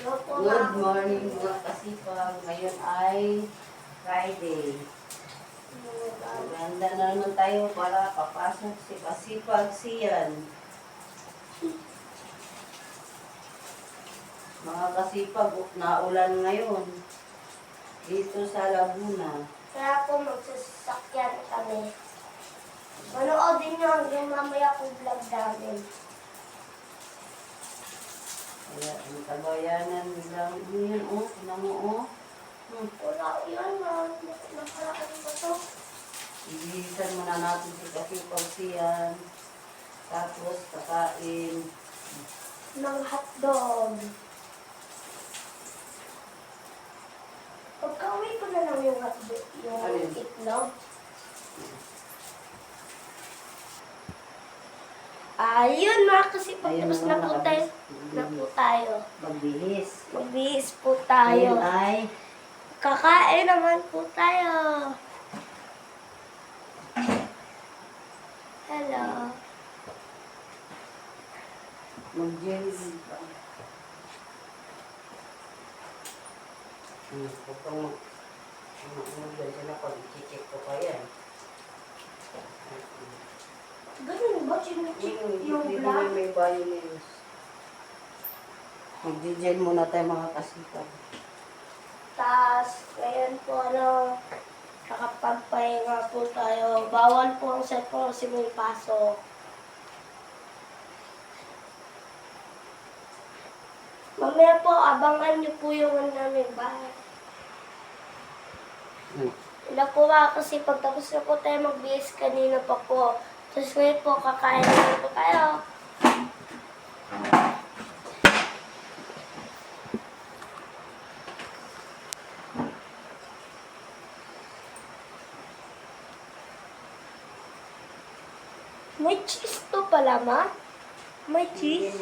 Good morning mga kasipag. Ngayon ay Friday. Maganda na naman tayo para papasok si Kasipag Sian. Mga kasipag, naulan ngayon dito sa Laguna. Kaya po magsasakyan kami. Manoodin nyo hanggang mamaya kong vlog namin. Kaya ang tabayanan nilang yun, tinan mo, Wala yan, nakaraan pa to. Ibihisan muna natin si Kasipag Sian. Tapos kakain. Ng hotdog. Pagka-uwi ko na lang yung hotdog, yung Alin? itlog. Ayun mga kasipag, Ayun tapos na na nga, po tayo. Magbihis. Magbihis po tayo. Ngayon ay Kakain naman po tayo. Hello. mag-jelly pa. Pagkang mag-jelly na pag i-check ko pa yan. Ganun ba? Chinecheck yung vlog? May violence. Mag-jelly muna tayo mga kasipag. Tapos, ngayon po nakapagpahinga po tayo. Bawal po ang cellphone kasi may pasok. Mamaya po, abangan niyo po yung namin bahay. Wala po kasi pagtapos na po tayo mag-BS kanina pa po. Tapos ngayon po, kakain na po tayo. May cheese to pala, ma? May cheese?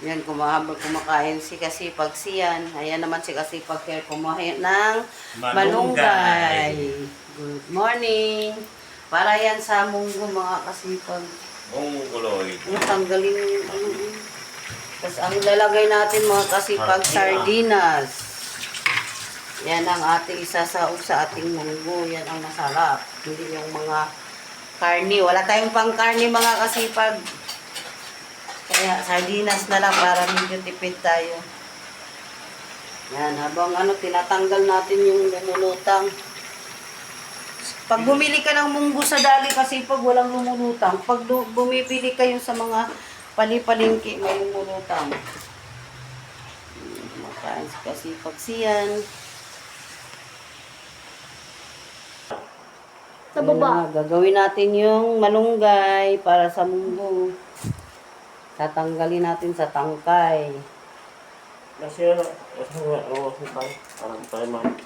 Yan, kumakain si Kasipag Sian. Ayan naman si Kasipag Sian kumain ng malunggay. Good morning. Para yan sa munggo mga kasipag. Mongoloid. Tanggalin yung ano. Tapos ang lalagay natin mga kasipag, sardinas. Yan ang ating isasaog sa ating munggo. Yan ang masarap. Hindi yung mga karni. Wala tayong pang karni mga kasipag. Kaya sardinas na lang para medyo tipid tayo. Yan, habang tinatanggal natin yung lumulutang. Pag bumili ka ng munggo sa dali kasi pag walang lumulutang, pag bumibili kayo sa mga palipalingki, may lumulutang. Makain si Kasipag Sian. Sa baba. Ayan na, gagawin natin yung malunggay para sa munggo. Tatanggalin natin sa tangkay. Kasi parang tayo man.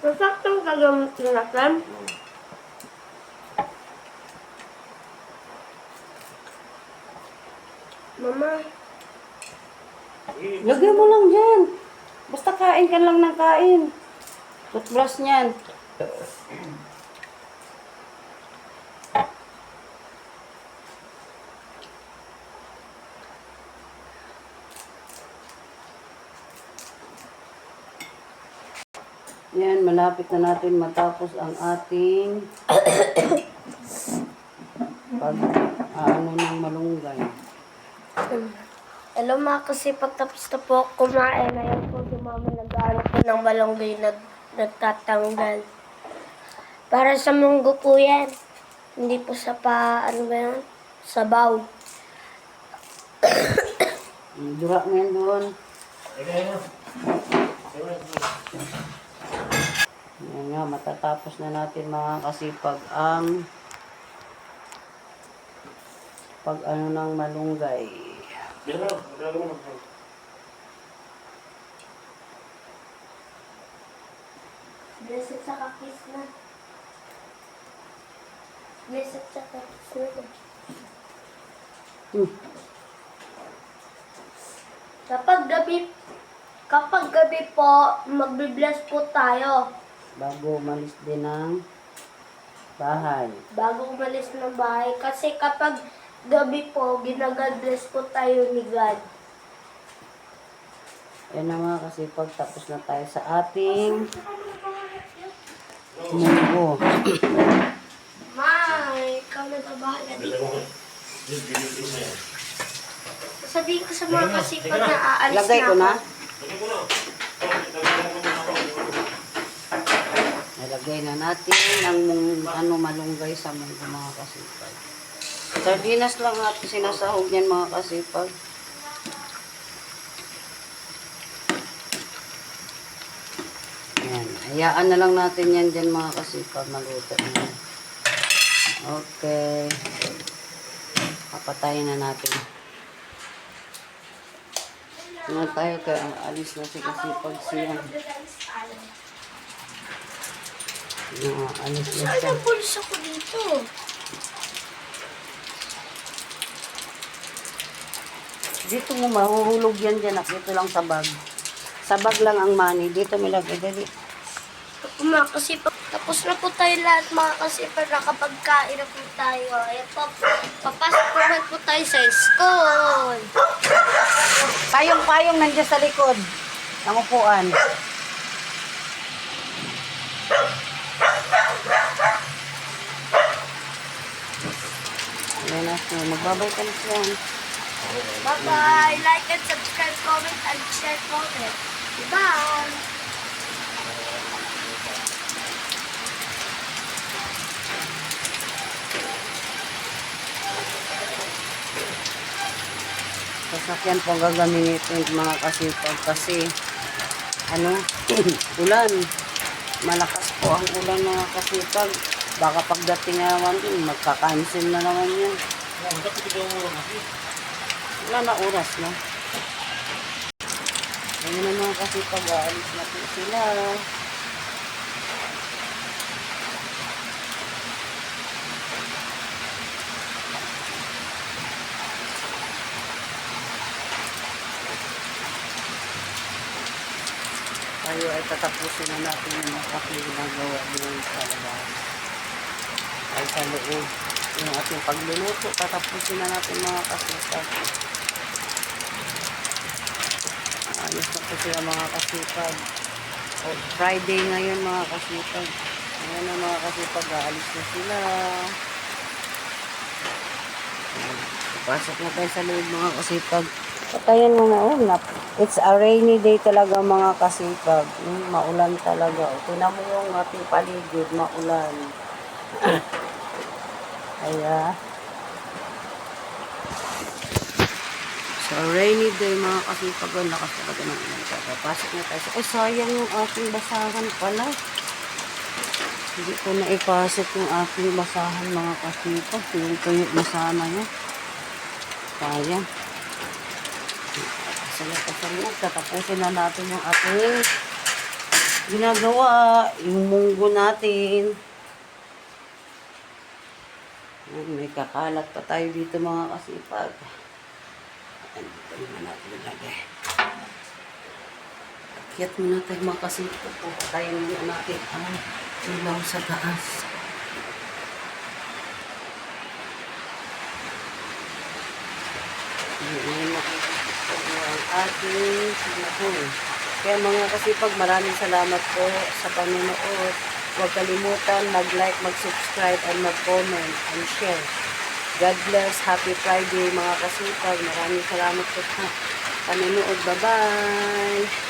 Masaktong gagamitin natin. Mama, Lagyan mo lang dyan. Basta kain ka lang ng kain. Toothbrush niyan. Yan, malapit na natin matapos ang ating ng malunggay. hello mga kasipag, tapos na po kumain. Ayun po, dumami nag-ano po ng malunggay nagtatanggal. Para sa munggo po yan. Hindi po sa sabaw. Dura mo yan doon. Yan nga, matatapos na natin mga kasipag ang ng malunggay. Bless at saka kiss na. Bless at saka kiss na. Kapag gabi po, magbi-bless po tayo. Bago umalis din ng bahay. Bago umalis ng bahay. Kasi kapag gabi po, ginag-bless po tayo ni God. Yan na mga kasipag, tapos na tayo sa ating munggo. May, ikaw na babahala dito. Sabihin ko sa mga kasipag na aalis Lagay ko na. ako. Nalagay na natin ang malunggay sa munggo mga kasipag. Sardinas lang natin sinasahog yan mga kasipag. Ayan. Hayaan na lang natin yan dyan mga kasipag. Maluto na yan. Okay. Papatayin na natin. Ano tayo kaya alis na si kasipag siya. Alis na Saan siya. ang pulis ako dito? Dito mo mahuhulog yan dyan. Dito lang sa bag. Sa bag lang ang money. Dito may lagay. Dali. Mga kasipag, tapos na po tayo lahat mga kasipag, nakapagkain na po tayo. Ayan po, papasok po naman po tayo sa school. Payong-payong nandiyan sa likod. Ang upuan. Ayan na siya. Magbabay ka na siya. Bye-bye! Like and subscribe, comment, and share comment. Bye! Sasakyan po ang gagamitin mga kasipag kasi ulan. Malakas po ang ulan mga kasipag. Baka pagdating naman din, magka-cancel na naman yan. Wala na oras na. Ayun na mga kasipag, aalis na po sila. Tayo ay tatapusin na natin yung mga ginagawa doon sa labas. Ay sa loob. Yung ating pagluluto, tatapusin na natin mga kasipag. Ayos na po sila mga kasipag. Friday ngayon mga kasipag. Ngayon na mga kasipag, aalis na sila. Pasok na tayo sa loob mga kasipag. Patayan mo na ulap. It's a rainy day talaga mga kasipag. Maulan talaga. Tingnan mo yung ating paligid, maulan. Kaya, so rainy day mga kasipag. Ang lakas talaga ng ulan. Pasok na tayo. Ay, sayang yung aking basahan pala. Hindi ko na ipasok yung aking basahan mga kasipag. Tuyo na sana yun. Sayang. Tatapusin na natin yung ating ginagawa, yung munggo natin. May kakalat pa tayo dito mga kasipag. Dito naman natin ilagay. Akyat muna tayo mga kasipag. Patayin muna natin ang ilaw sa taas. Ngayon makikita ang ating sinahon. Kaya mga kasipag, maraming salamat po sa panonood. Huwag kalimutan mag-like, mag-subscribe, and mag-comment, and share. God bless. Happy Friday mga kasipag. Maraming salamat po sa panonood. Bye-bye!